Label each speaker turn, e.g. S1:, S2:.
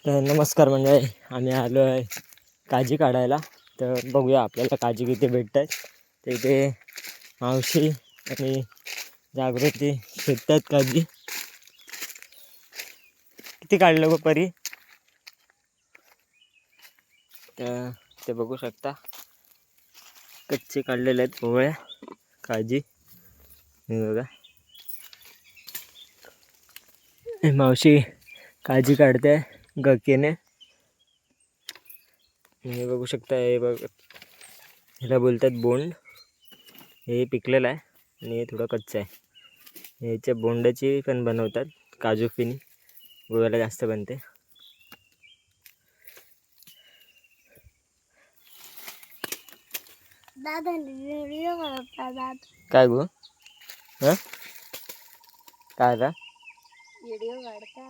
S1: तर नमस्कार मंडळी, आम्ही आलो आहे काजी काढायला. तर बघूया आपल्याला काजी किती भेटत आहेत. तर इथे मावशी आणि जागृती भेटतात काजी. किती काढलं गो परी? तर ते बघू शकता, कच्चे काढलेले आहेत पोवळ्या काजी. हे बघा, मावशी काजी काढते गकेने. हे बघू शकता, हे बघ, ह्याला बोलतात बोंड. हे पिकलेलं आहे आणि हे थोडं कच्चं आहे. ह्याच्या बोंडाची पण बनवतात काजू फिनी, गोव्याला जास्त बनते.
S2: दादा व्हिडिओ काढतात.
S1: काय गो? हां, काय का
S2: व्हिडिओ काढता.